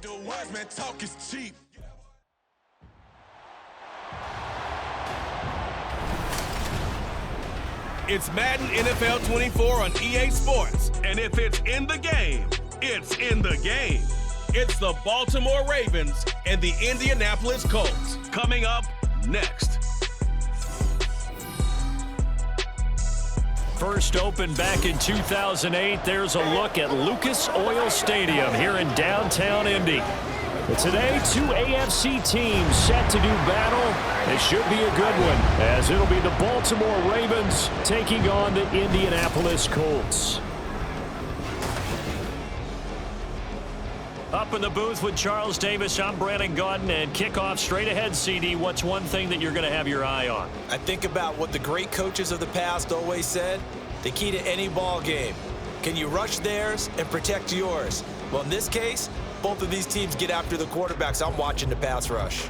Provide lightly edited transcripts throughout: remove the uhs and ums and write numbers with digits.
The wise man talk is cheap. It's Madden NFL 24 on EA Sports. And if it's in the game, it's in the game. It's the Baltimore Ravens and the Indianapolis Colts. Coming up next. First opened back in 2008, there's a look at Lucas Oil Stadium here in downtown Indy. But today, two AFC teams set to do battle. It should be a good one, as it'll be the Baltimore Ravens taking on the Indianapolis Colts. Up in the booth with Charles Davis, I'm Brandon Gaudin, and kickoff straight ahead, CD. What's one thing that you're going to have your eye on? I think about what the great coaches of the past always said. The key to any ball game. Can you rush theirs and protect yours? Well, in this case, both of these teams get after the quarterbacks. I'm watching the pass rush.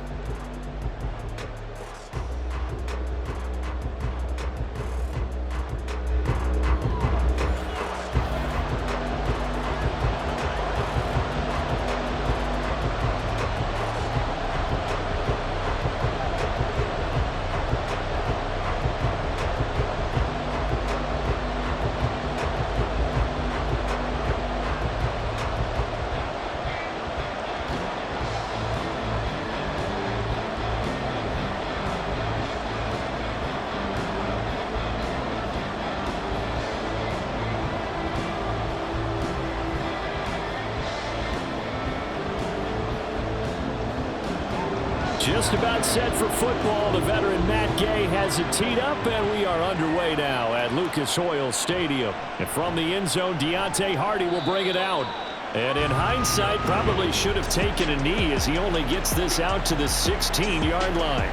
Just about set for football. The veteran Matt Gay has it teed up, and we are underway now at Lucas Oil Stadium. And from the end zone, Deontay Hardy will bring it out. And in hindsight, probably should have taken a knee as he only gets this out to the 16-yard line.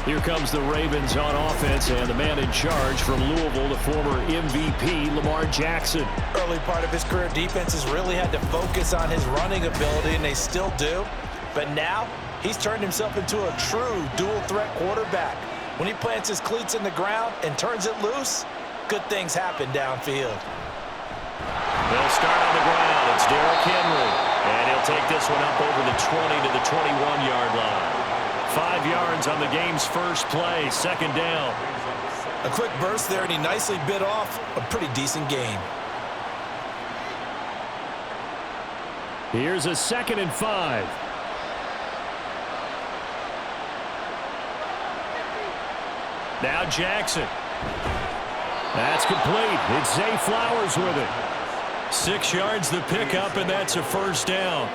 Here comes the Ravens on offense, and the man in charge from Louisville, the former MVP, Lamar Jackson. Early part of his career, defenses really had to focus on his running ability, and they still do. But now, he's turned himself into a true dual-threat quarterback. When he plants his cleats in the ground and turns it loose, good things happen downfield. They'll start on the ground. It's Derrick Henry. And he'll take this one up over the 20 to the 21-yard line. 5 yards on the game's first play, second down. A quick burst there, and he nicely bit off a pretty decent gain. Here's a 2nd and 5. Now Jackson. That's complete. It's Zay Flowers with it. 6 yards the pickup, and that's a first down.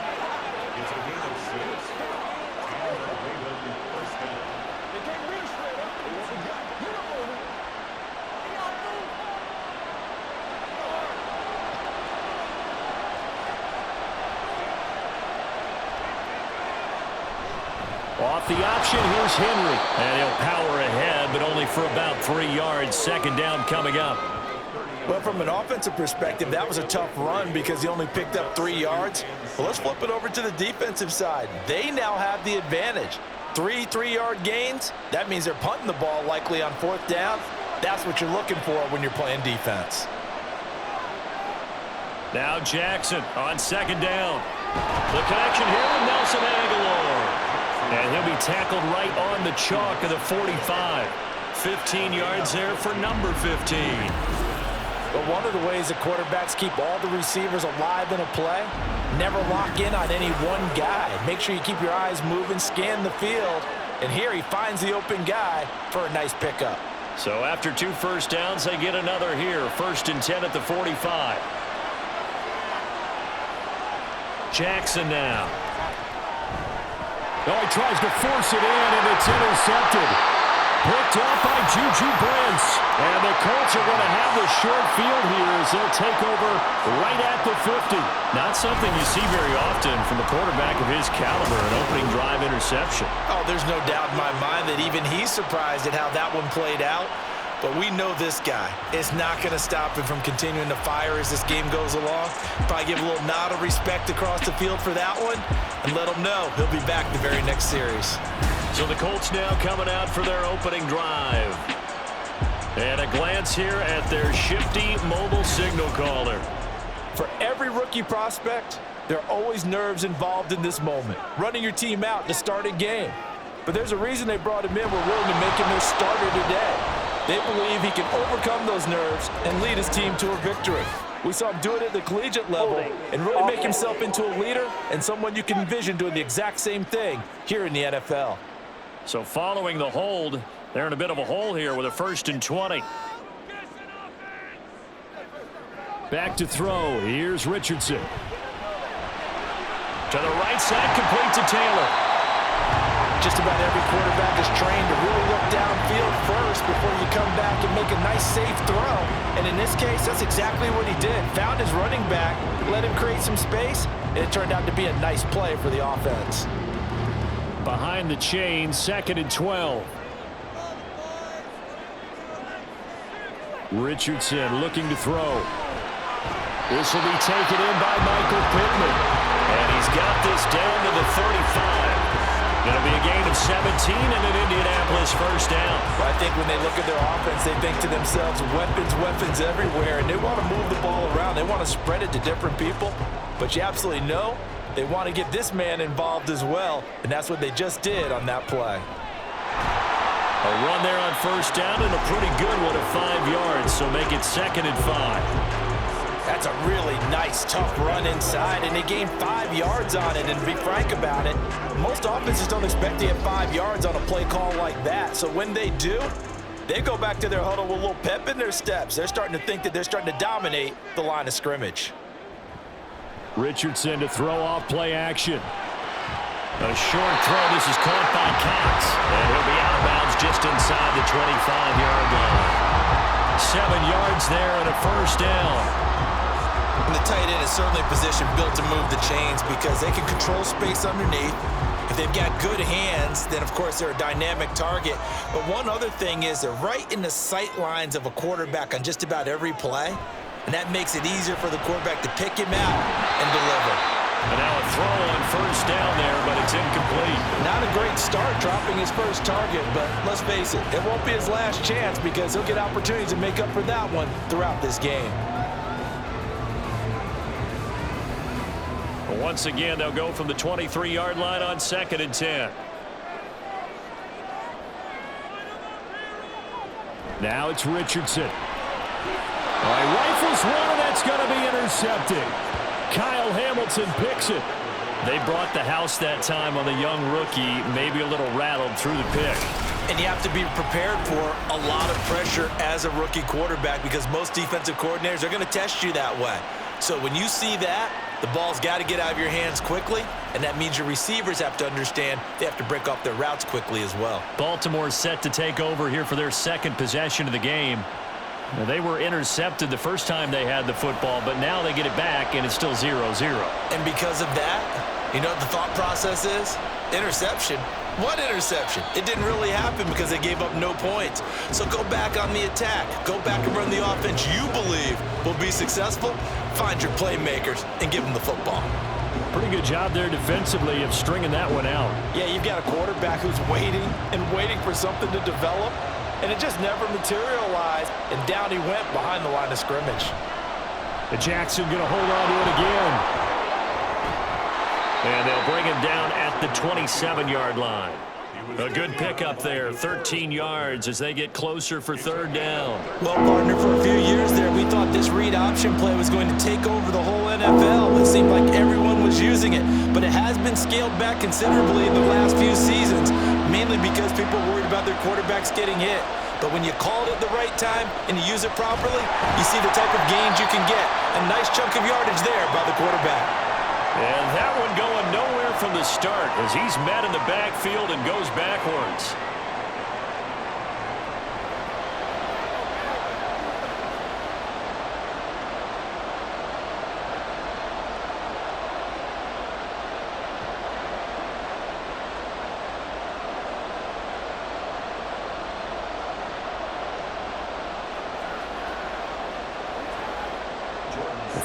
Off the option, here's Henry. And he'll power ahead, but only for about 3 yards. Second down coming up. Well, from an offensive perspective, that was a tough run because he only picked up 3 yards. Well, let's flip it over to the defensive side. They now have the advantage. 3 3-yard gains, that means they're punting the ball likely on 4th down. That's what you're looking for when you're playing defense. Now Jackson on 2nd down. The connection here with Nelson Aguilar. And he'll be tackled right on the chalk of the 45. 15 yards there for number 15. But one of the ways that quarterbacks keep all the receivers alive in a play, never lock in on any one guy. Make sure you keep your eyes moving, scan the field. And here he finds the open guy for a nice pickup. So after 2 first downs, they get another here. 1st and 10 at the 45. Jackson now. Oh, he tries to force it in, and it's intercepted. Picked up by Juju Brents. And the Colts are going to have the short field here as they'll take over right at the 50. Not something you see very often from a quarterback of his caliber, an opening drive interception. Oh, there's no doubt in my mind that even he's surprised at how that one played out. But we know this guy is not going to stop him from continuing to fire as this game goes along. Probably give a little nod of respect across the field for that one and let him know he'll be back the very next series. So the Colts now coming out for their opening drive. And a glance here at their shifty mobile signal caller. For every rookie prospect, There are always nerves involved in this moment, running your team out to start a game. But there's a reason they brought him in. We're willing to make him their starter today. They believe he can overcome those nerves and lead his team to a victory. We saw him do it at the collegiate level and really make himself into a leader and someone you can envision doing the exact same thing here in the NFL. So following the hold, they're in a bit of a hole here with a 1st and 20. Back to throw. Here's Richardson. To the right side, complete to Taylor. Just about every quarterback is trained to really look downfield first before you come back and make a nice, safe throw. And in this case, that's exactly what he did. Found his running back, let him create some space, and it turned out to be a nice play for the offense. Behind the chain, 2nd and 12. Richardson looking to throw. This will be taken in by Michael Pittman. And he's got this down to the 35. It'll be a gain of 17 and an Indianapolis 1st down. Well, I think when they look at their offense, they think to themselves, weapons everywhere, and they want to move the ball around. They want to spread it to different people. But you absolutely know they want to get this man involved as well, and that's what they just did on that play. A run there on 1st down and a pretty good one of 5 yards, so make it 2nd and 5. That's a really nice, tough run inside, and they gained 5 yards on it. And to be frank about it, most offenses don't expect to get 5 yards on a play call like that. So when they do, they go back to their huddle with a little pep in their steps. They're starting to think that they're starting to dominate the line of scrimmage. Richardson to throw off play action. A short throw. This is caught by Cox. And he'll be out of bounds just inside the 25-yard line. 7 yards there and a 1st down. And the tight end is certainly a position built to move the chains because they can control space underneath. If they've got good hands, then of course they're a dynamic target. But one other thing is they're right in the sight lines of a quarterback on just about every play. And that makes it easier for the quarterback to pick him out and deliver. And now a throw on 1st down there, but it's incomplete. Not a great start dropping his first target, but let's face it, it won't be his last chance because he'll get opportunities to make up for that one throughout this game. Once again, they'll go from the 23-yard line on 2nd and 10. Now it's Richardson. All right, rifles one, and that's going to be intercepted. Kyle Hamilton picks it. They brought the house that time on the young rookie, maybe a little rattled through the pick. And you have to be prepared for a lot of pressure as a rookie quarterback because most defensive coordinators are going to test you that way. So when you see that, the ball's got to get out of your hands quickly, and that means your receivers have to understand they have to break off their routes quickly as well. Baltimore's set to take over here for their 2nd possession of the game. Now, they were intercepted the first time they had the football, but now they get it back, and it's still 0-0. And because of that, you know what the thought process is? Interception. What interception? It didn't really happen because they gave up no points. So go back on the attack. Go back and run the offense you believe will be successful. Find your playmakers and give them the football. Pretty good job there defensively of stringing that one out. Yeah, you've got a quarterback who's waiting and waiting for something to develop, and it just never materialized, and down he went behind the line of scrimmage. And Jackson going to hold on to it again. And they'll bring him down at the 27-yard line. A good pickup there, 13 yards as they get closer for 3rd down. Well, partner, for a few years there, we thought this read option play was going to take over the whole NFL. It seemed like everyone was using it, but it has been scaled back considerably in the last few seasons, mainly because people are worried about their quarterbacks getting hit. But when you call it at the right time and you use it properly, you see the type of gains you can get. A nice chunk of yardage there by the quarterback. And that one going nowhere from the start as he's met in the backfield and goes backwards.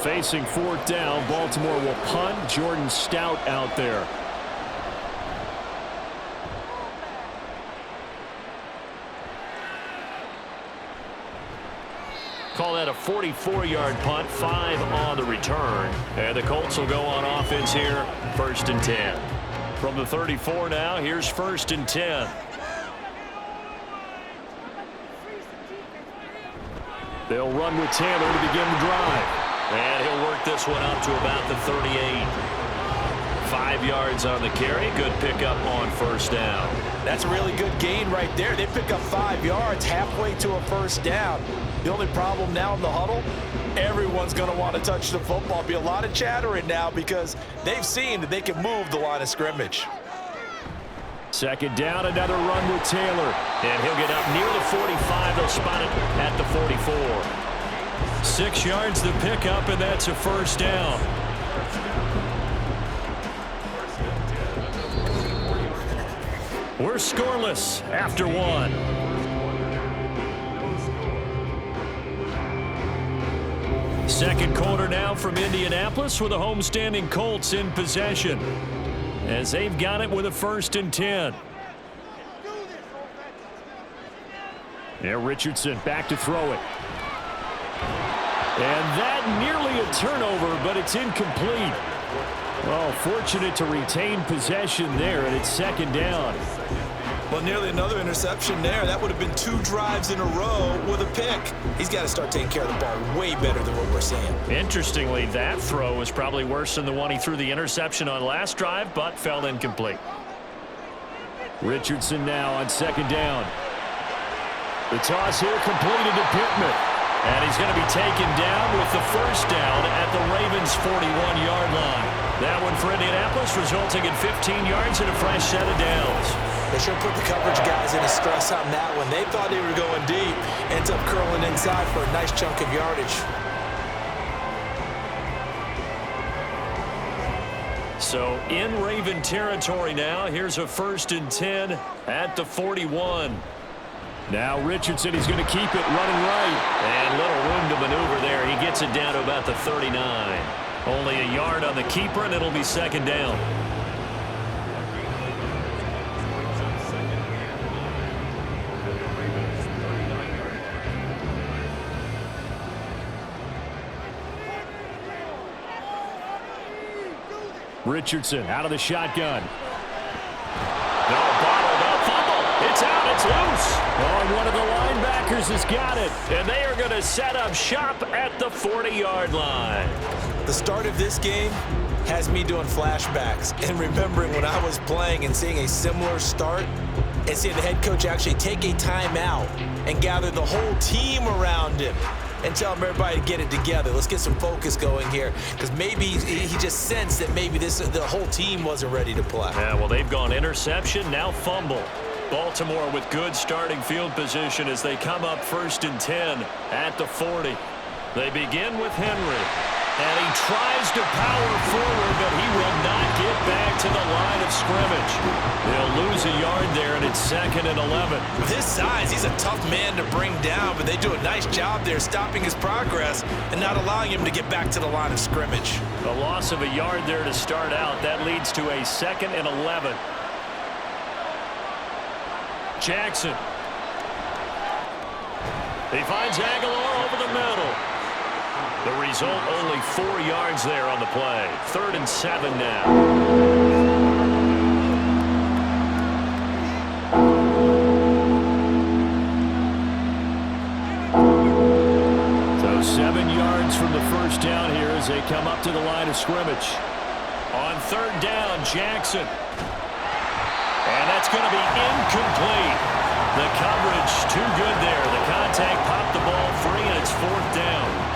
Facing 4th down, Baltimore will punt. Jordan Stout out there. Call that a 44-yard punt, 5 on the return. And the Colts will go on offense here, 1st and 10. From the 34 now, here's 1st and 10. They'll run with Taylor to begin the drive. And he'll work this one up to about the 38. 5 yards on the carry. Good pickup on 1st down. That's a really good gain right there. They pick up 5 yards halfway to a 1st down. The only problem now in the huddle, everyone's going to want to touch the football. Be a lot of chattering now because they've seen that they can move the line of scrimmage. 2nd down, another run with Taylor. And he'll get up near the 45. They'll spot it at the 44. 6 yards to pick up, and that's a 1st down. We're scoreless after 1. Second quarter now from Indianapolis with the homestanding Colts in possession as they've got it with a 1st and 10. Yeah, Richardson back to throw it. And that nearly a turnover, but it's incomplete. Well, fortunate to retain possession there, and it's 2nd down. Well, nearly another interception there. That would have been 2 drives in a row with a pick. He's got to start taking care of the ball way better than what we're seeing. Interestingly, that throw was probably worse than the one he threw the interception on last drive, but fell incomplete. Richardson now on 2nd down. The toss here completed to Pittman. And he's going to be taken down with the 1st down at the Ravens' 41-yard line. That one for Indianapolis, resulting in 15 yards and a fresh set of downs. They sure put the coverage guys in a stress on that one. They thought they were going deep. Ends up curling inside for a nice chunk of yardage. So in Raven territory now. Here's a 1st and 10 at the 41. Now Richardson, he's going to keep it running right. And little room to maneuver there. He gets it down to about the 39. Only a yard on the keeper, and it'll be 2nd down. Richardson out of the shotgun. No, bottled up, fumble. It's out, it's loose. Oh, one of the linebackers has got it. And they are going to set up shop at the 40-yard line. The start of this game has me doing flashbacks and remembering when I was playing and seeing a similar start and seeing the head coach actually take a timeout and gather the whole team around him and tell everybody to get it together. Let's get some focus going here, because maybe he just sensed that maybe the whole team wasn't ready to play. Yeah, well, they've gone interception, now fumble. Baltimore with good starting field position as they come up 1st and 10 at the 40. They begin with Henry. And he tries to power forward, but he will not get back to the line of scrimmage. They'll lose a yard there, and it's 2nd and 11. With his size, he's a tough man to bring down, but they do a nice job there stopping his progress and not allowing him to get back to the line of scrimmage. The loss of a yard there to start out. That leads to a 2nd and 11. Jackson. He finds Aguilar over the middle. The result, only 4 yards there on the play. 3rd and 7 now. So 7 yards from the 1st down here as they come up to the line of scrimmage. On 3rd down, Jackson. And that's going to be incomplete. The coverage too good there. The contact popped the ball free, and it's 4th down.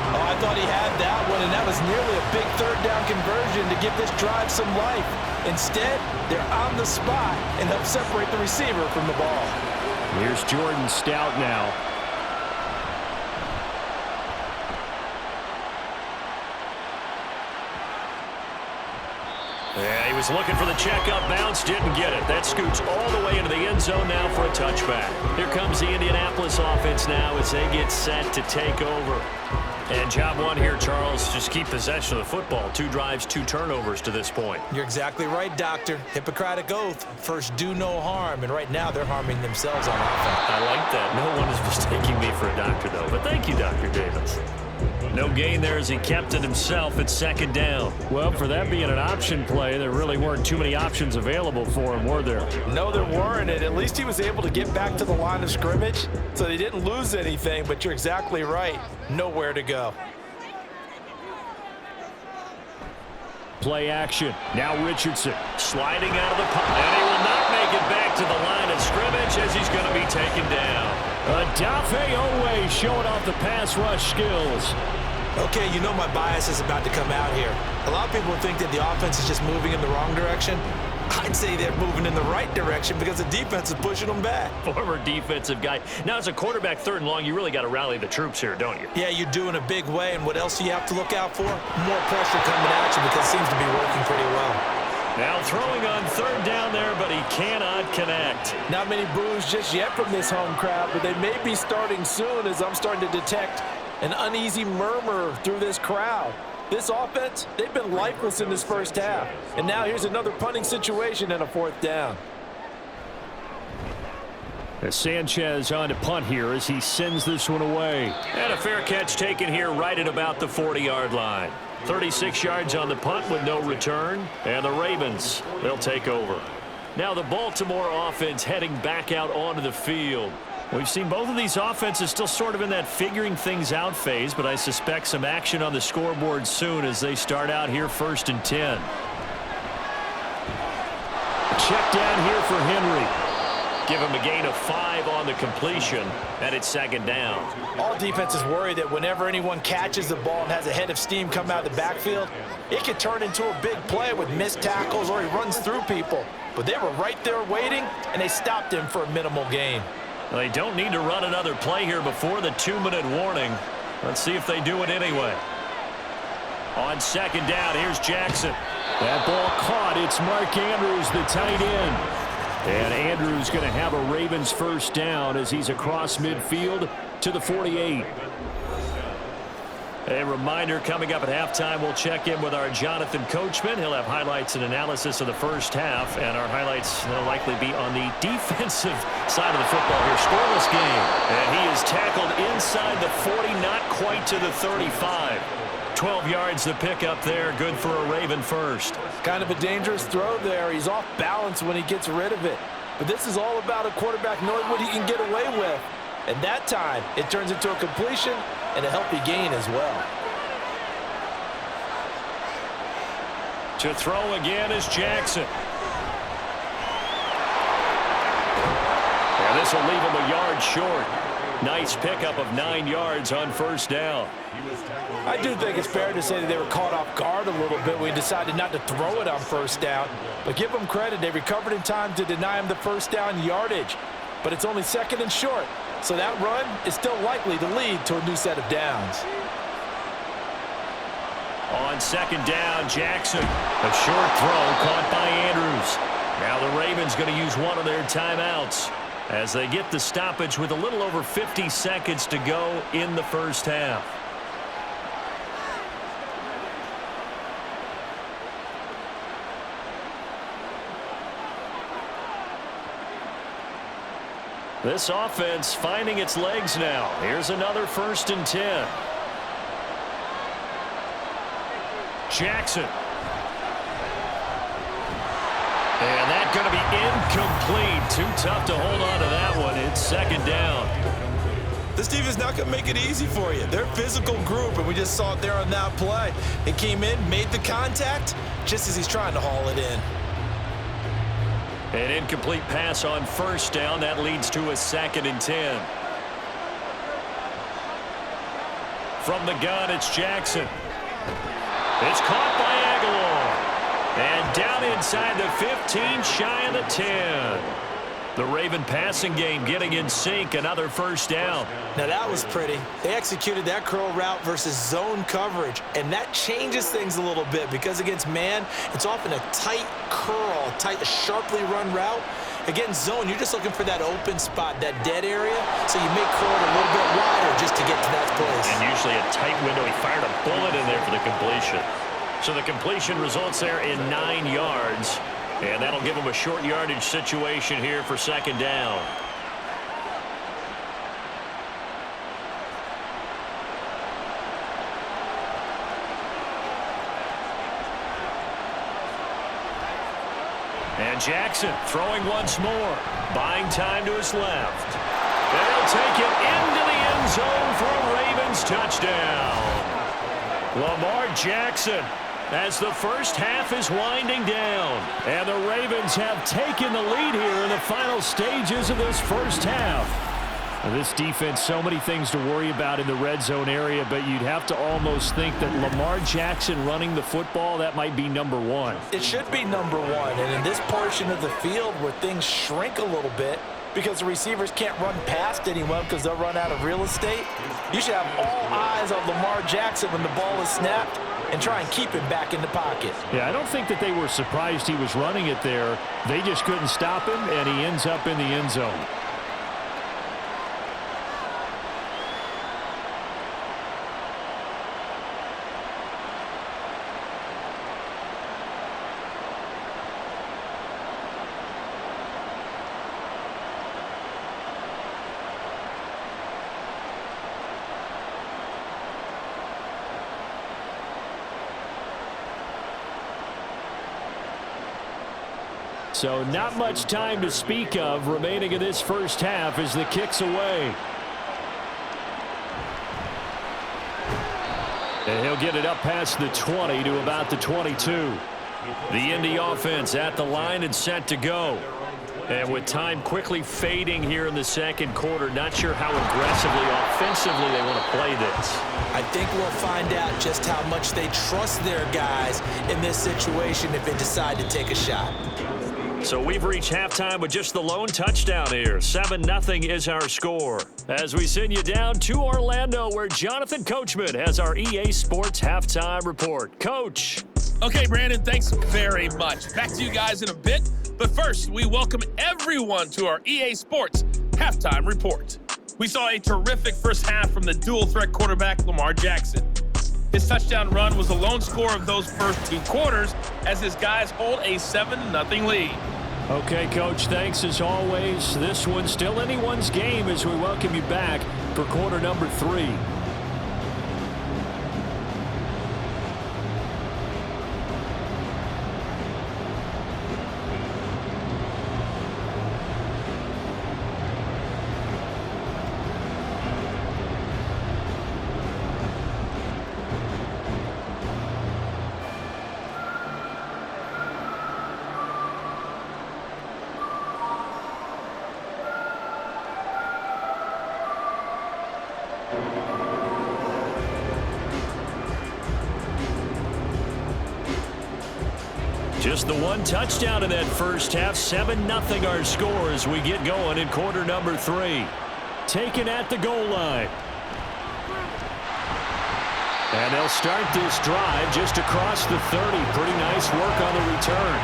Oh, I thought he had that one, and that was nearly a big 3rd down conversion to give this drive some life. Instead, they're on the spot and help separate the receiver from the ball. Here's Jordan Stout now. Yeah, he was looking for the checkup bounce, didn't get it. That scoots all the way into the end zone now for a touchback. Here comes the Indianapolis offense now as they get set to take over. And job one here, Charles, just keep possession of the football. 2 drives, 2 turnovers to this point. You're exactly right, Doctor. Hippocratic oath. First, do no harm. And right now, they're harming themselves on offense. I like that. No one is mistaking me for a doctor, though. But thank you, Dr. Davis. No gain there as he kept it himself at 2nd down. Well, for that being an option play, there really weren't too many options available for him, were there? No, there weren't, and at least he was able to get back to the line of scrimmage, so they didn't lose anything, but you're exactly right. Nowhere to go. Play action. Now Richardson sliding out of the pocket, and he will not make it back to the line of scrimmage as he's going to be taken down. Adafe Owe showing off the pass rush skills. Okay, you know my bias is about to come out here. A lot of people think that the offense is just moving in the wrong direction. I'd say they're moving in the right direction because the defense is pushing them back. Former defensive guy. Now, as a quarterback 3rd and long, you really got to rally the troops here, don't you? Yeah, you do in a big way, and what else do you have to look out for? More pressure coming at you because it seems to be working pretty well. Now throwing on 3rd down there, but he cannot connect. Not many boos just yet from this home crowd, but they may be starting soon as I'm starting to detect an uneasy murmur through this crowd. This offense, they've been lifeless in this first half. And now here's another punting situation and a 4th down. As Sanchez on to punt here as he sends this one away. And a fair catch taken here right at about the 40-yard line. 36 yards on the punt with no return. And the Ravens, they'll take over. Now the Baltimore offense heading back out onto the field. We've seen both of these offenses still sort of in that figuring things out phase, but I suspect some action on the scoreboard soon as they start out here 1st and 10. Check down here for Henry. Give him a gain of 5 on the completion, and it's 2nd down. All defenses worry that whenever anyone catches the ball and has a head of steam come out of the backfield, it could turn into a big play with missed tackles or he runs through people. But they were right there waiting, and they stopped him for a minimal gain. Well, they don't need to run another play here before the 2-minute warning. Let's see if they do it anyway. On 2nd down, here's Jackson. That ball caught. It's Mark Andrews, the tight end. And Andrews going to have a Ravens 1st down as he's across midfield to the 48. A reminder, coming up at halftime, we'll check in with our Jonathan Coachman. He'll have highlights and analysis of the first half, and our highlights will likely be on the defensive side of the football here. Scoreless game, and he is tackled inside the 40, not quite to the 35. 12 yards to pick up there, good for a Raven first. Kind of a dangerous throw there. He's off balance when he gets rid of it. But this is all about a quarterback knowing what he can get away with. And that time, it turns into a completion and a healthy gain as well. To throw again is Jackson. And this will leave him a yard short. Nice pickup of 9 yards on 1st down. I do think it's fair to say that they were caught off guard a little bit when he decided not to throw it on 1st down. But give them credit, they recovered in time to deny him the 1st down yardage. But it's only 2nd and short. So that run is still likely to lead to a new set of downs. On 2nd down, Jackson. A short throw caught by Andrews. Now the Ravens going to use one of their timeouts as they get the stoppage with a little over 50 seconds to go in the first half. This offense finding its legs now. Here's another 1st and 10. Jackson. And that's going to be incomplete. Too tough to hold on to that one. It's 2nd down. This defense is not going to make it easy for you. They're a physical group, and we just saw it there on that play. It came in, made the contact, just as he's trying to haul it in. An incomplete pass on 1st down. That leads to a 2nd and 10. From the gun, it's Jackson. It's caught by Aguilar. And down inside the 15, shy of the 10. The Raven passing game getting in sync, another 1st down. Now that was pretty. They executed that curl route versus zone coverage, and that changes things a little bit because against man, it's often a tight curl, tight, sharply run route. Against zone, you're just looking for that open spot, that dead area, so you make court a little bit wider just to get to that place. And usually a tight window. He fired a bullet in there for the completion. So the completion results there in 9 yards. And that'll give him a short yardage situation here for second down. And Jackson throwing once more. Buying time to his left. They'll take it into the end zone for a Ravens touchdown. Lamar Jackson, as the first half is winding down. And the Ravens have taken the lead here in the final stages of this first half. This defense, so many things to worry about in the red zone area, but you'd have to almost think that Lamar Jackson running the football, that might be number one. It should be number one, and in this portion of the field where things shrink a little bit because the receivers can't run past anyone because they'll run out of real estate, you should have all eyes on Lamar Jackson when the ball is snapped and try and keep him back in the pocket. Yeah, I don't think that they were surprised he was running it there. They just couldn't stop him, and he ends up in the end zone. So not much time to speak of remaining in this first half as the kick's away. And he'll get it up past the 20 to about the 22. The Indy offense at the line and set to go. And with time quickly fading here in the second quarter, not sure how aggressively, offensively they want to play this. I think we'll find out just how much they trust their guys in this situation if they decide to take a shot. So we've reached halftime with just the lone touchdown here. 7-0 is our score. As we send you down to Orlando, where Jonathan Coachman has our EA Sports Halftime Report. Coach. Okay, Brandon, thanks very much. Back to you guys in a bit. But first, we welcome everyone to our EA Sports Halftime Report. We saw a terrific first half from the dual-threat quarterback, Lamar Jackson. His touchdown run was the lone score of those first 2 quarters as his guys hold a 7-0 lead. Okay, Coach, thanks as always. This one's still anyone's game as we welcome you back for quarter number 3. Just the one touchdown in that first half. 7-0 our score as we get going in quarter number 3. Taken at the goal line. And they'll start this drive just across the 30. Pretty nice work on the return.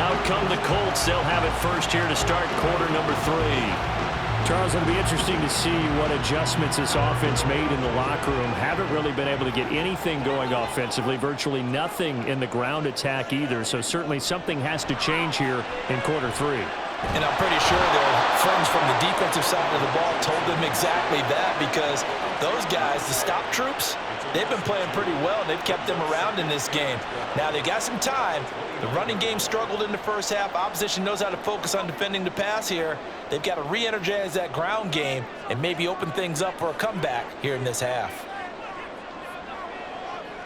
Out come the Colts. They'll have it first here to start quarter number 3. Charles, it'll be interesting to see what adjustments this offense made in the locker room. Haven't really been able to get anything going offensively. Virtually nothing in the ground attack either. So certainly something has to change here in quarter 3. And I'm pretty sure their friends from the defensive side of the ball told them exactly that, because those guys, the stop troops, they've been playing pretty well, and they've kept them around in this game. Now, they got some time. The running game struggled in the first half. Opposition knows how to focus on defending the pass here. They've got to re-energize that ground game and maybe open things up for a comeback here in this half.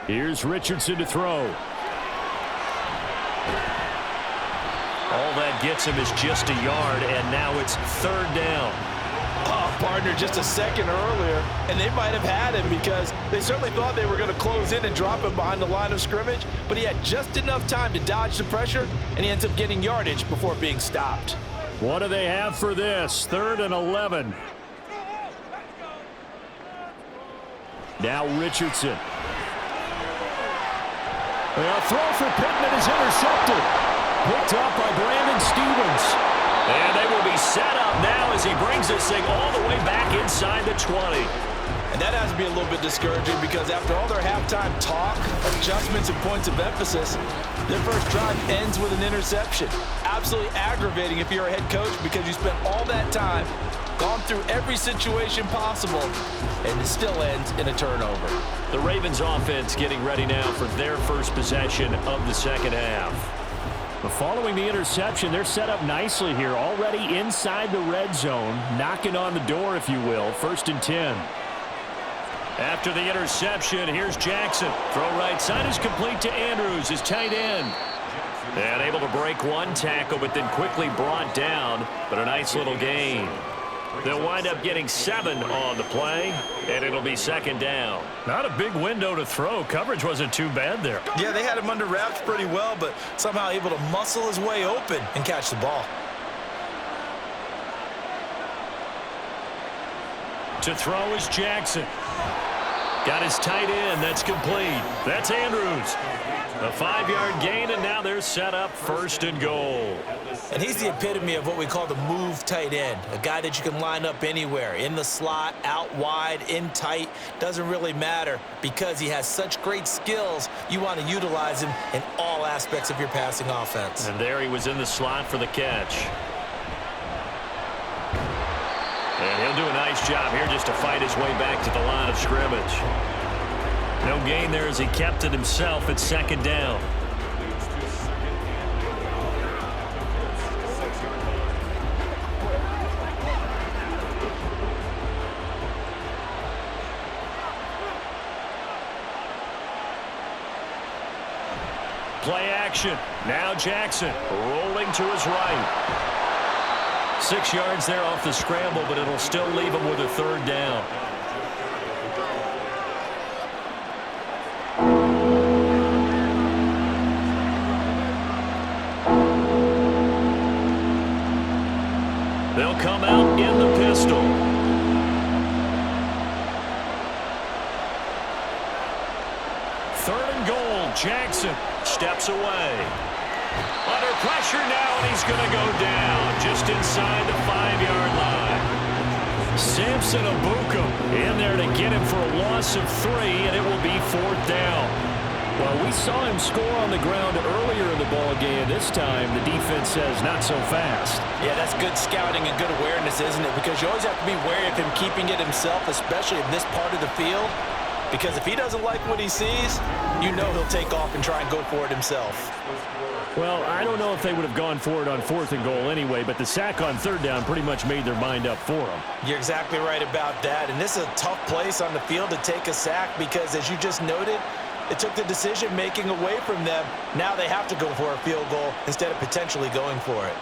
Here's Richardson to throw. All that gets him is just a yard, and now it's third down. Oh, partner, just a second earlier, and they might have had him because they certainly thought they were going to close in and drop him behind the line of scrimmage, but he had just enough time to dodge the pressure, and he ends up getting yardage before being stopped. What do they have for this? 3rd and 11. Now Richardson. A throw for Pittman is intercepted. Picked up by Brandon Stevens. And they will be set up now as he brings this thing all the way back inside the 20. And that has to be a little bit discouraging because after all their halftime talk, adjustments, and points of emphasis, their first drive ends with an interception. Absolutely aggravating if you're a head coach because you spent all that time, gone through every situation possible, and it still ends in a turnover. The Ravens offense getting ready now for their first possession of the second half. But following the interception, they're set up nicely here, already inside the red zone, knocking on the door, if you will, 1st and 10. After the interception, here's Jackson. Throw right side is complete to Andrews, his tight end. And able to break one tackle, but then quickly brought down, but a nice little gain. They'll wind up getting 7 on the play, and it'll be 2nd down. Not a big window to throw. Coverage wasn't too bad there. Yeah, they had him under wraps pretty well, but somehow able to muscle his way open and catch the ball. To throw is Jackson. Got his tight end. That's complete. That's Andrews. A 5-yard gain, and now they're set up 1st and goal. And he's the epitome of what we call the move tight end, a guy that you can line up anywhere, in the slot, out wide, in tight, doesn't really matter because he has such great skills. You want to utilize him in all aspects of your passing offense. And there he was in the slot for the catch. And he'll do a nice job here just to fight his way back to the line of scrimmage. No gain there as he kept it himself at 2nd down. Play action. Now Jackson rolling to his right. 6 yards there off the scramble, but it'll still leave him with a 3rd down. They'll come out in the pistol. Third and goal. Jackson steps away. Under pressure now, and he's going to go down just inside the 5-yard line. Samson Abukum in there to get him for a loss of 3, and it will be 4th down. Well, we saw him score on the ground earlier in the ball game. This time, the defense says not so fast. Yeah, that's good scouting and good awareness, isn't it? Because you always have to be wary of him keeping it himself, especially in this part of the field. Because if he doesn't like what he sees, you know he'll take off and try and go for it himself. Well, I don't know if they would have gone for it on 4th and goal anyway, but the sack on 3rd down pretty much made their mind up for them. You're exactly right about that. And this is a tough place on the field to take a sack because, as you just noted, it took the decision-making away from them. Now they have to go for a field goal instead of potentially going for it.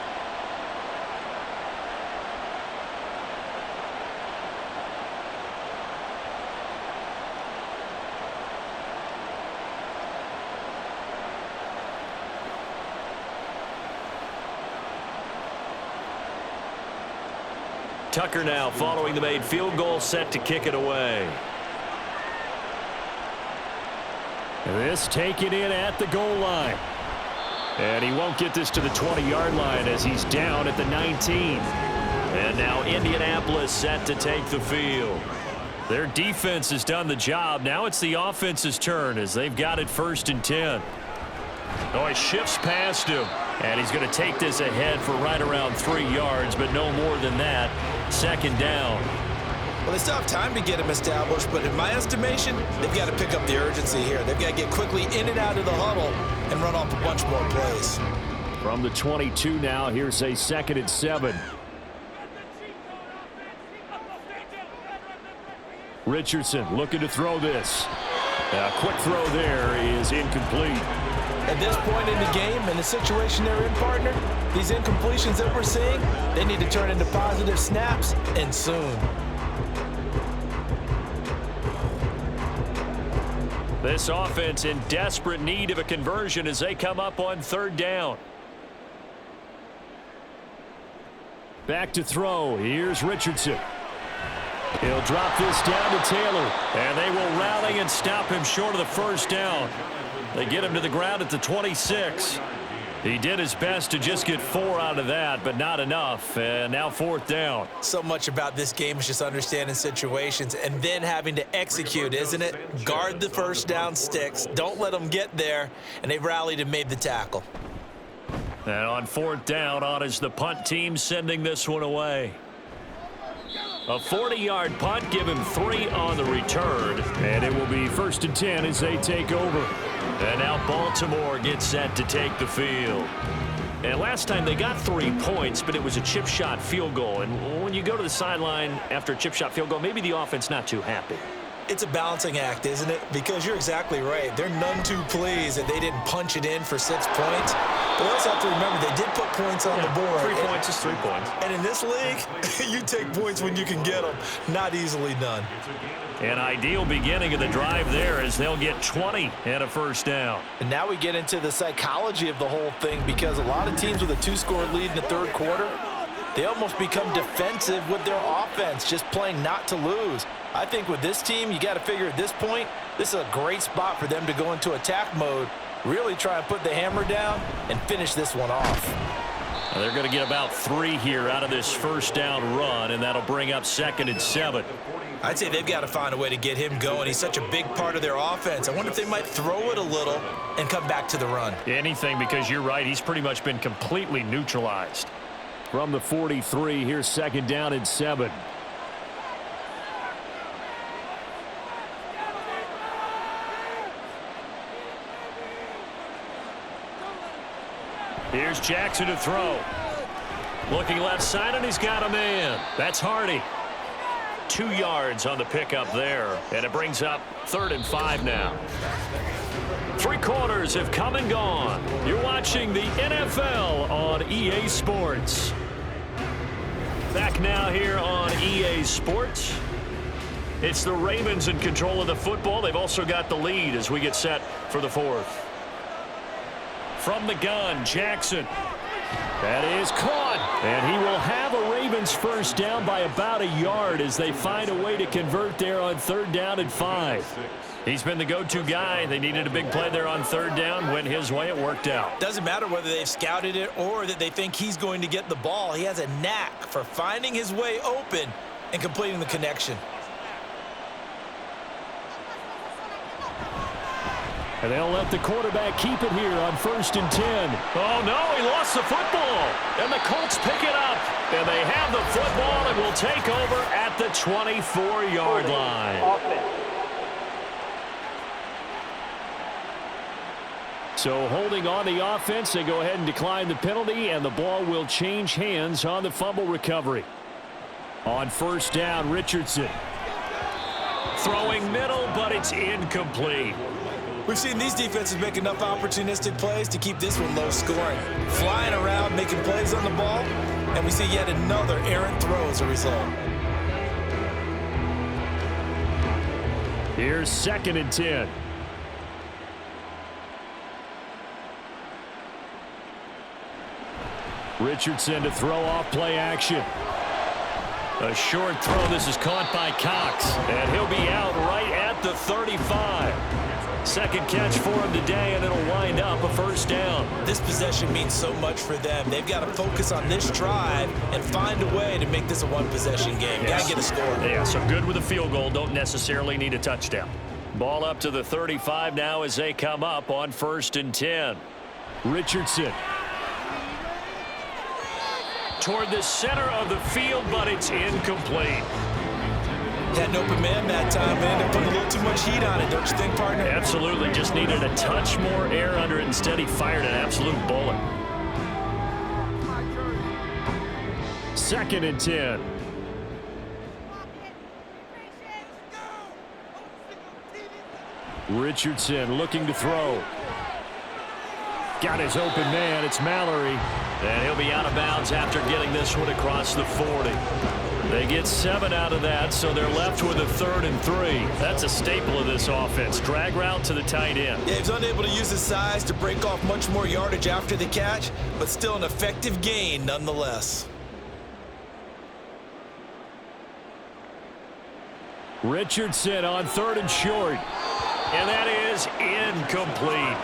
Tucker now following the made field goal, set to kick it away. This taken in at the goal line. And he won't get this to the 20-yard line as he's down at the 19. And now Indianapolis set to take the field. Their defense has done the job. Now it's the offense's turn as they've got it 1st and 10. Oh, he shifts past him. And he's going to take this ahead for right around 3 yards, but no more than that. 2nd down. Well, they still have time to get him established, but in my estimation, they've got to pick up the urgency here. They've got to get quickly in and out of the huddle and run off a bunch more plays. From the 22 now, here's a 2nd and 7. Richardson looking to throw this. A quick throw there is incomplete. At this point in the game and the situation they're in, partner, these incompletions that we're seeing, they need to turn into positive snaps, and soon. This offense in desperate need of a conversion as they come up on 3rd down. Back to throw. Here's Richardson. He'll drop this down to Taylor, and they will rally and stop him short of the 1st down. They get him to the ground at the 26. He did his best to just get 4 out of that, but not enough. And now 4th down. So much about this game is just understanding situations and then having to execute, isn't it? Guard the first down sticks. Don't let them get there. And they rallied and made the tackle. And on 4th down, on is the punt team sending this one away. A 40-yard punt, give him 3 on the return. And it will be 1st and 10 as they take over. And now Baltimore gets set to take the field. And last time they got 3 points, but it was a chip shot field goal. And when you go to the sideline after a chip shot field goal, maybe the offense not too happy. It's a balancing act, isn't it? Because you're exactly right. They're none too pleased that they didn't punch it in for 6 points. But they also have to remember they did put points on the board. 3 points is 3 points. And in this league, you take points when you can get them. Not easily done. An ideal beginning of the drive there as they'll get 20 and a 1st down. And now we get into the psychology of the whole thing because a lot of teams with a 2-score lead in the 3rd quarter, they almost become defensive with their offense, just playing not to lose. I think with this team, you got to figure at this point, this is a great spot for them to go into attack mode, really try and put the hammer down and finish this one off. Now they're going to get about 3 here out of this 1st down run, and that'll bring up 2nd and 7. I'd say they've got to find a way to get him going. He's such a big part of their offense. I wonder if they might throw it a little and come back to the run. Anything, because you're right, he's pretty much been completely neutralized. From the 43, here's 2nd down and 7. Here's Jackson to throw. Looking left side, and he's got a man. That's Hardy. 2 yards on the pickup there, and it brings up 3rd and 5 now. 3 quarters have come and gone. You're watching the NFL on EA Sports. Back now here on EA Sports. It's the Ravens in control of the football. They've also got the lead as we get set for the 4th. From the gun, Jackson. That is caught. And he will have a Ravens 1st down by about a yard as they find a way to convert there on 3rd down and 5. He's been the go-to guy. They needed a big play there on 3rd down. Went his way. It worked out. Doesn't matter whether they've scouted it or that they think he's going to get the ball. He has a knack for finding his way open and completing the connection. And they'll let the quarterback keep it here on 1st and 10. Oh, no, he lost the football. And the Colts pick it up. And they have the football and will take over at the 24-yard line. So holding on the offense, they go ahead and decline the penalty, and the ball will change hands on the fumble recovery. On 1st down, Richardson. Throwing middle, but it's incomplete. We've seen these defenses make enough opportunistic plays to keep this one low scoring. Flying around, making plays on the ball, and we see yet another errant throw as a result. Here's 2nd and 10. Richardson to throw off play action. A short throw. This is caught by Cox, and he'll be out right at the 35. 2nd catch for him today, and it'll wind up a 1st down. This possession means so much for them. They've got to focus on this drive and find a way to make this a one-possession game. Yes. Got to get a score. Yeah, so good with a field goal. Don't necessarily need a touchdown. Ball up to the 35 now as they come up on 1st and 10. Richardson. Toward the center of the field, but it's incomplete. Had an open man that time, but ended up putting a little too much heat on it, don't you think, partner? Absolutely. Just needed a touch more air under it. Instead, he fired an absolute bullet. 2nd and 10. Richardson looking to throw. Got his open man. It's Mallory. And he'll be out of bounds after getting this one across the 40. They get 7 out of that, so they're left with a 3rd and 3. That's a staple of this offense. Drag route to the tight end. Yeah, he's unable to use his size to break off much more yardage after the catch, but still an effective gain nonetheless. Richardson on 3rd and short. And that is incomplete.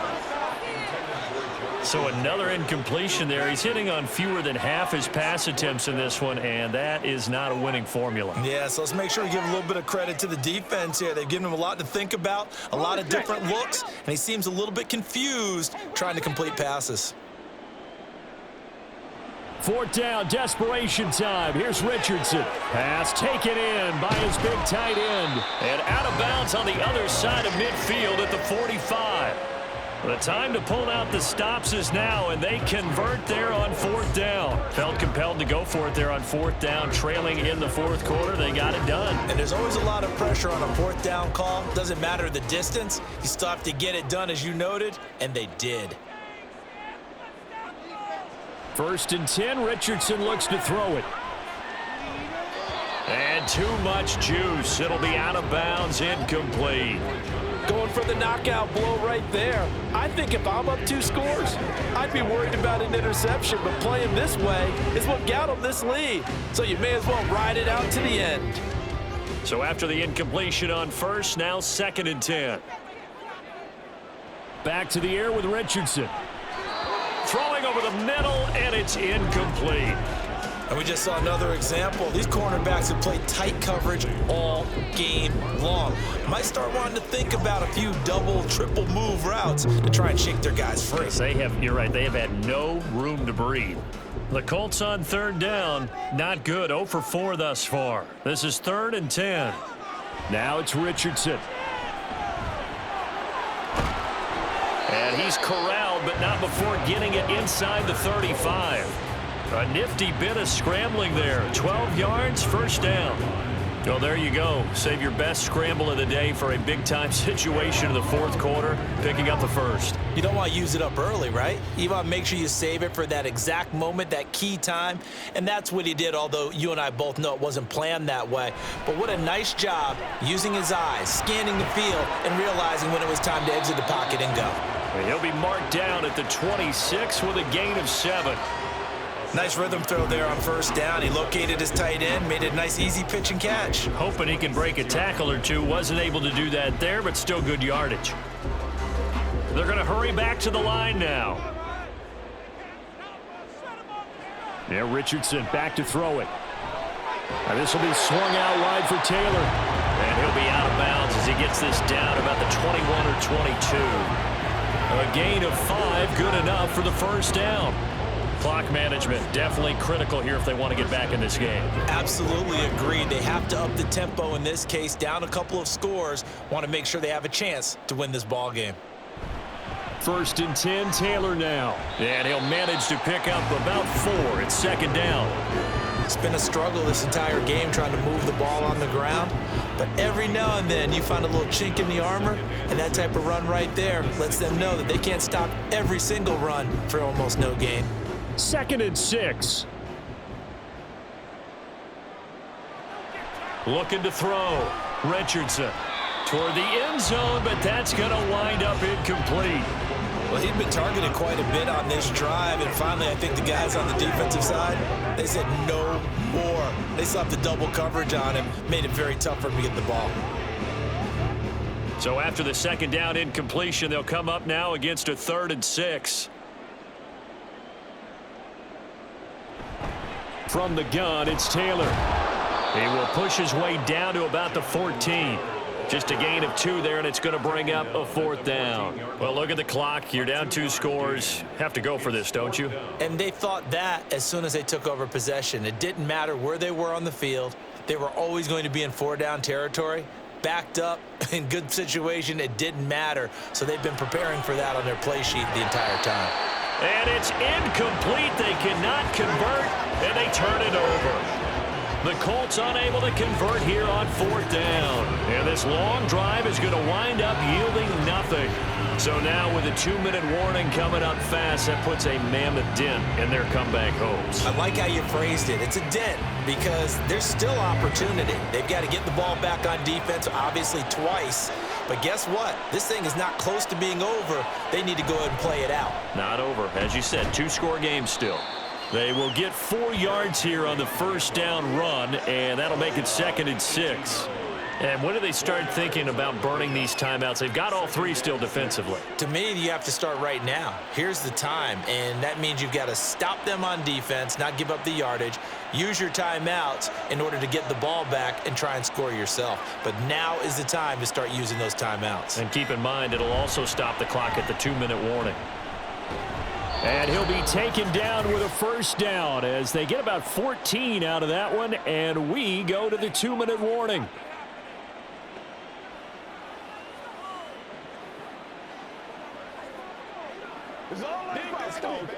So another incompletion there. He's hitting on fewer than half his pass attempts in this one, and that is not a winning formula. Yeah, so let's make sure we give a little bit of credit to the defense here. They've given him a lot to think about, a lot of different looks, and he seems a little bit confused trying to complete passes. Fourth down, desperation time. Here's Richardson. Pass taken in by his big tight end. And out of bounds on the other side of midfield at the 45. The time to pull out the stops is now, and they convert there on fourth down. Felt compelled to go for it there on fourth down, trailing in the fourth quarter. They got it done. And there's always a lot of pressure on a fourth down call. Doesn't matter the distance. You still have to get it done, as you noted, and they did. First and 10, Richardson looks to throw it. And too much juice. It'll be out of bounds, incomplete. Going for the knockout blow right there. I think if I'm up 2 scores, I'd be worried about an interception, but playing this way is what got them this lead. So you may as well ride it out to the end. So after the incompletion on first, now second and 10. Back to the air with Richardson. Throwing over the middle, and it's incomplete. And we just saw another example. These cornerbacks have played tight coverage all game long. Might start wanting to think about a few double, triple move routes to try and shake their guys free. You're right, they have had no room to breathe. The Colts on third down, not good, 0 for 4 thus far. This is third and 10. Now it's Richardson. And he's corralled, but not before getting it inside the 35. A nifty bit of scrambling there. 12 yards, first down. Well, there you go. Save your best scramble of the day for a big-time situation in the fourth quarter, picking up the first. You don't want to use it up early, right? You want to make sure you save it for that exact moment, that key time. And that's what he did, although you and I both know it wasn't planned that way. But what a nice job using his eyes, scanning the field, and realizing when it was time to exit the pocket and go. And he'll be marked down at the 26 with a gain of 7. Nice rhythm throw there on first down. He located his tight end, made it a nice easy pitch and catch. Hoping he can break a tackle or two. Wasn't able to do that there, but still good yardage. They're going to hurry back to the line now. Yeah, Richardson back to throw it. And this will be swung out wide for Taylor. And he'll be out of bounds as he gets this down about the 21 or 22. A gain of 5, good enough for the first down. Clock management definitely critical here if they want to get back in this game. Absolutely agreed. They have to up the tempo in this case, down a couple of scores. Want to make sure they have a chance to win this ball game. First and 10, Taylor now. And he'll manage to pick up about 4. It's second down. It's been a struggle this entire game trying to move the ball on the ground. But every now and then you find a little chink in the armor, and that type of run right there lets them know that they can't stop every single run for almost no gain. Second and 6. Looking to throw. Richardson toward the end zone, but that's going to wind up incomplete. Well, he'd been targeted quite a bit on this drive, and finally I think the guys on the defensive side, they said no more. They slapped the double coverage on him, made it very tough for him to get the ball. So after the second down incompletion, they'll come up now against a third and 6. From the gun, it's Taylor. He will push his way down to about the 14. Just a gain of 2 there, and it's going to bring up a fourth down. Well, look at the clock. You're down 2 scores. Have to go for this, don't you? And they thought that as soon as they took over possession. It didn't matter where they were on the field. They were always going to be in 4-down territory. Backed up, in good situation, it didn't matter. So they've been preparing for that on their play sheet the entire time. And it's incomplete. They cannot convert, and they turn it over. The Colts unable to convert here on fourth down. And this long drive is going to wind up yielding nothing. So now with a 2-minute warning coming up fast, that puts a mammoth dent in their comeback hopes. I like how you phrased it. It's a dent because there's still opportunity. They've got to get the ball back on defense, obviously twice. But guess what? This thing is not close to being over. They need to go ahead and play it out. Not over. As you said, 2-score game still. They will get 4 yards here on the first down run, and that'll make it second and 6. And when do they start thinking about burning these timeouts? They've got all three still defensively. To me, you have to start right now. Here's the time, and that means you've got to stop them on defense, not give up the yardage, use your timeouts in order to get the ball back and try and score yourself. But now is the time to start using those timeouts. And keep in mind, it'll also stop the clock at the 2-minute warning. And he'll be taken down with a first down as they get about 14 out of that one, and we go to the 2-minute warning. It's all like Boston.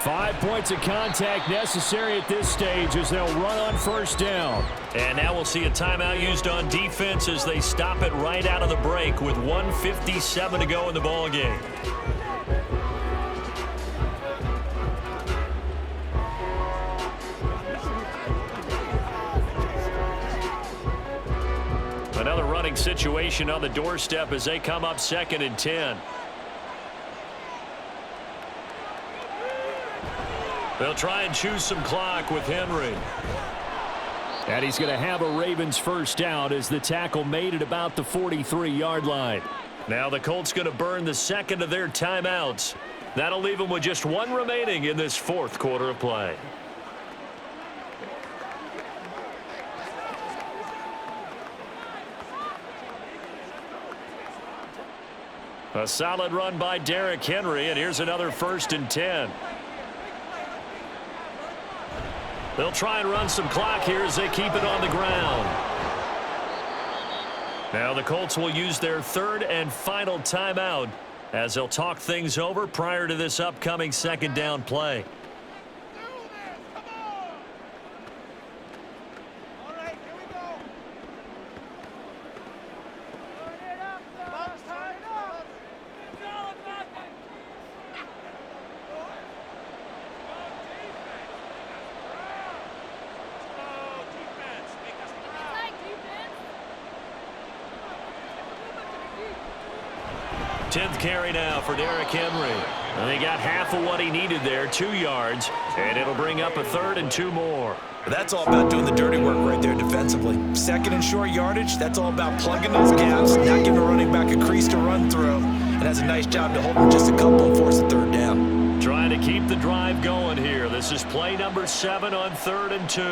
5 points of contact necessary at this stage as they'll run on first down. And now we'll see a timeout used on defense as they stop it right out of the break with 1:57 to go in the ball game. Another running situation on the doorstep as they come up 2nd and 10. They'll try and choose some clock with Henry. And he's going to have a Ravens first down as the tackle made at about the 43-yard line. Now the Colts going to burn the second of their timeouts. That'll leave them with just one remaining in this fourth quarter of play. A solid run by Derrick Henry, and here's another 1st and 10. They'll try and run some clock here as they keep it on the ground. Now the Colts will use their 3rd and final timeout as they'll talk things over prior to this upcoming 2nd down play. Tenth carry now for Derrick Henry. And he got half of what he needed there, 2 yards, and it'll bring up a 3rd and 2 more. That's all about doing the dirty work right there defensively. 2nd and short yardage, that's all about plugging those gaps, not giving a running back a crease to run through, and has a nice job to hold him just a couple and force a 3rd down. Trying to keep the drive going here. This is play number 7 on 3rd and 2.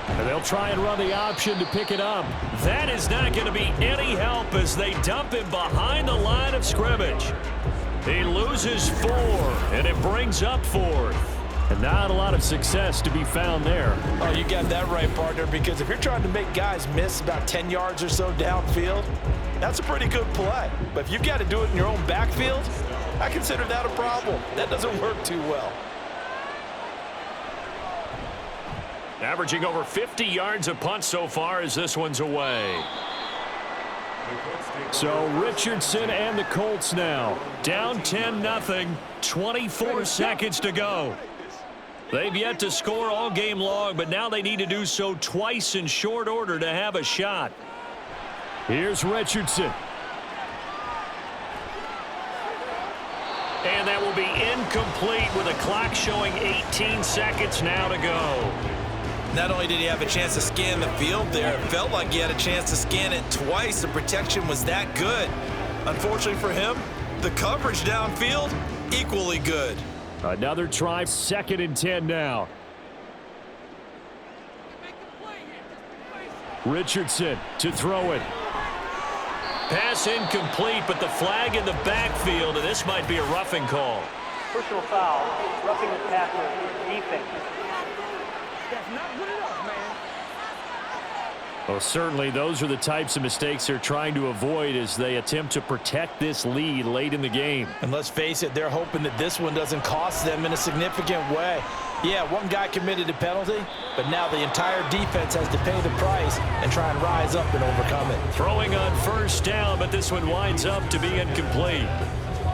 And they'll try and run the option to pick it up. That is not going to be any help as they dump him behind the line of scrimmage. He loses 4, and it brings up 4th. And not a lot of success to be found there. Oh, you got that right, partner, because if you're trying to make guys miss about 10 yards or so downfield, that's a pretty good play. But if you've got to do it in your own backfield, I consider that a problem. That doesn't work too well. Averaging over 50 yards a punt so far as this one's away. So Richardson and the Colts now down 10-0, 24 seconds to go. They've yet to score all game long, but now they need to do so twice in short order to have a shot. Here's Richardson. And that will be incomplete with a clock showing 18 seconds now to go. Not only did he have a chance to scan the field there, it felt like he had a chance to scan it twice. The protection was that good. Unfortunately for him, the coverage downfield, equally good. Another try, 2nd and 10 now. Richardson to throw it. Pass incomplete, but the flag in the backfield, and this might be a roughing call. Personal foul, roughing the tackler, defense. That's not good enough, man. Well, certainly those are the types of mistakes they're trying to avoid as they attempt to protect this lead late in the game. And let's face it, they're hoping that this one doesn't cost them in a significant way. Yeah, one guy committed a penalty, but now the entire defense has to pay the price and try and rise up and overcome it. Throwing on first down, but this one winds up to be incomplete.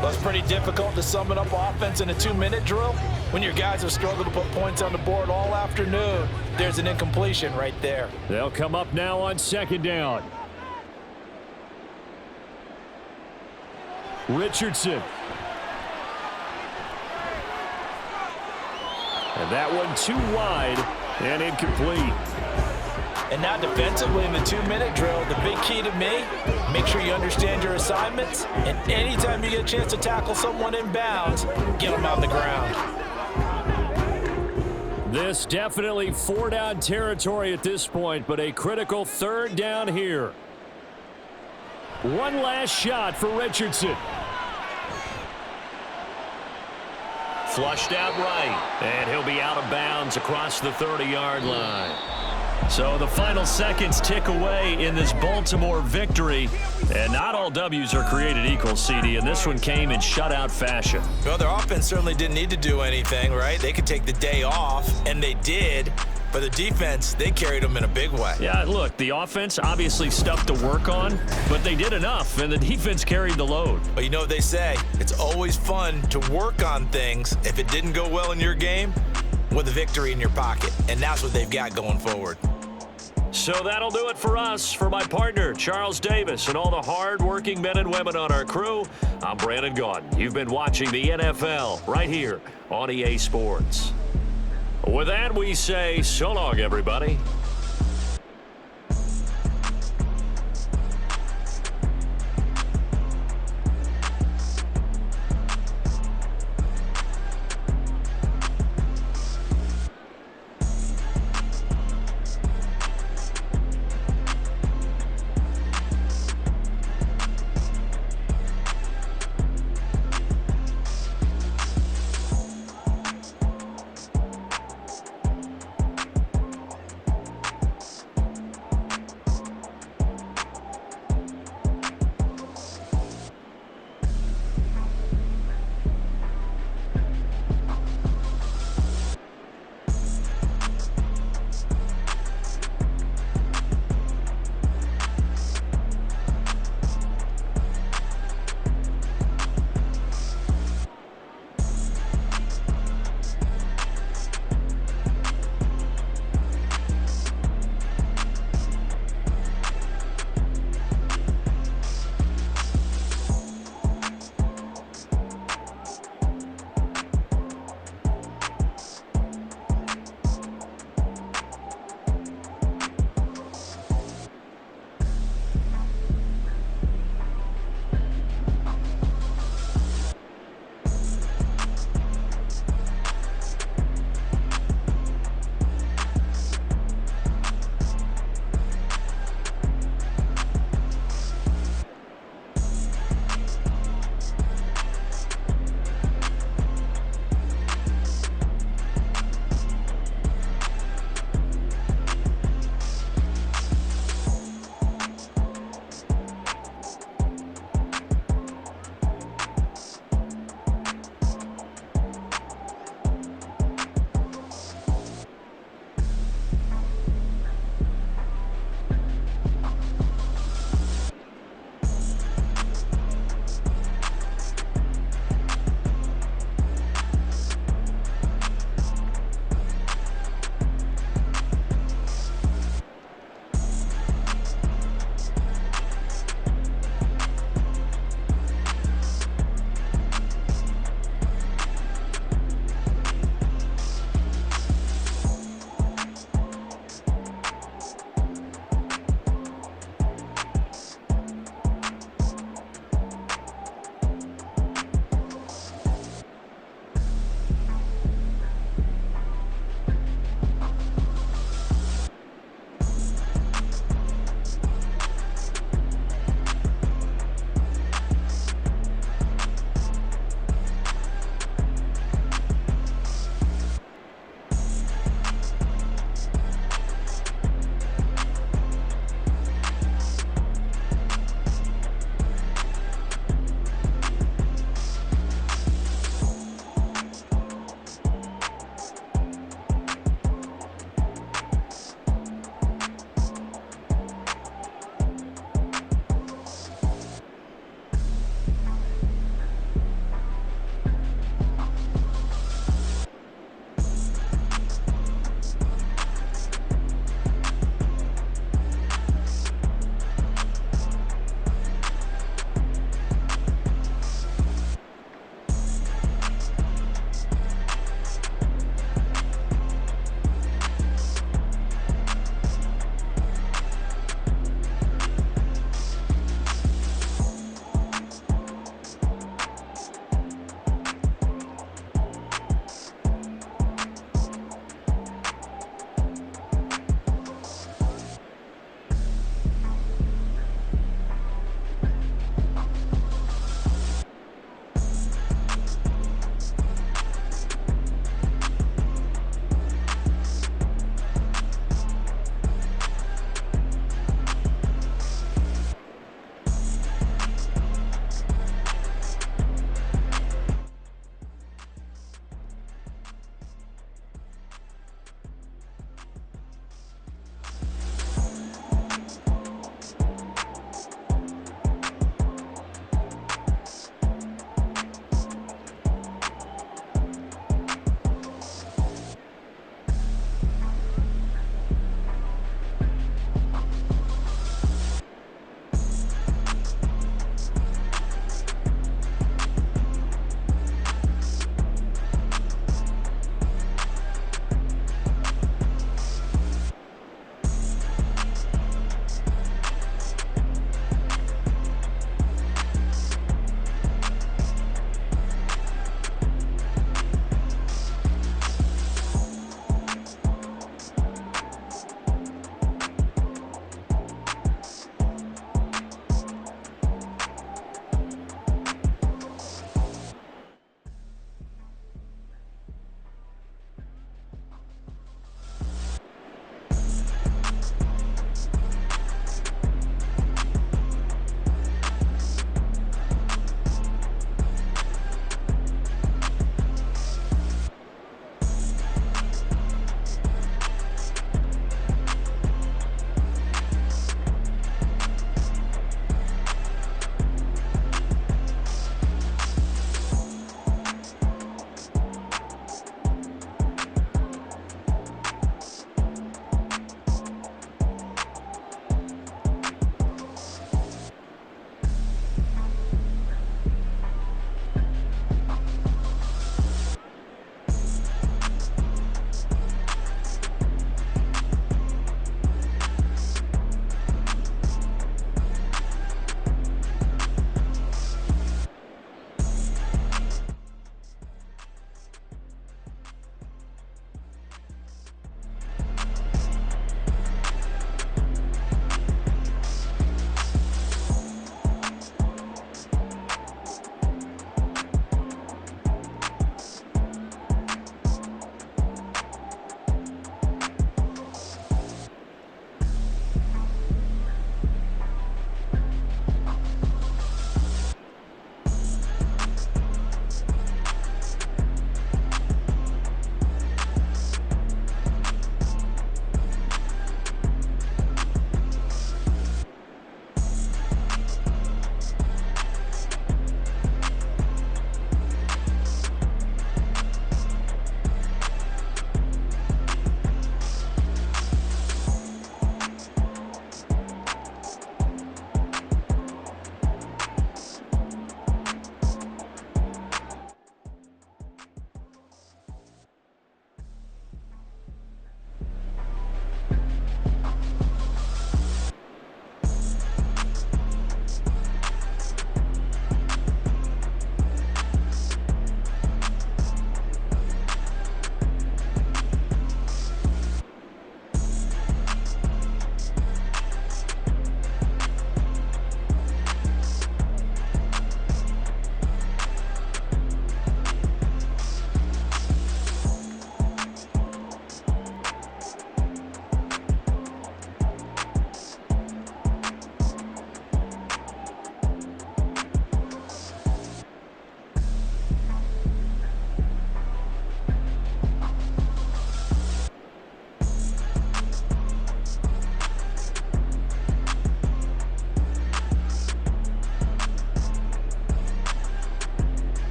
Well, it's pretty difficult to sum it up offense in a 2-minute drill. When your guys have struggled to put points on the board all afternoon, there's an incompletion right there. They'll come up now on 2nd down. Richardson. And that one too wide and incomplete. And now defensively in the 2-minute drill, the big key to me, make sure you understand your assignments, and anytime you get a chance to tackle someone in bounds, get them on the ground. This definitely 4-down territory at this point, but a critical 3rd down here. One last shot for Richardson. Flushed out right, and he'll be out of bounds across the 30-yard line. So the final seconds tick away in this Baltimore victory. And not all W's are created equal, CD, and this one came in shutout fashion. Well, their offense certainly didn't need to do anything, right? They could take the day off, and they did. But the defense, they carried them in a big way. Yeah, look, the offense obviously stuff to work on, but they did enough, and the defense carried the load. But you know what they say, it's always fun to work on things. If it didn't go well in your game, with a victory in your pocket. And that's what they've got going forward. So that'll do it for us. For my partner, Charles Davis, and all the hard-working men and women on our crew, I'm Brandon Gaudin. You've been watching the NFL right here on EA Sports. With that, we say so long, everybody.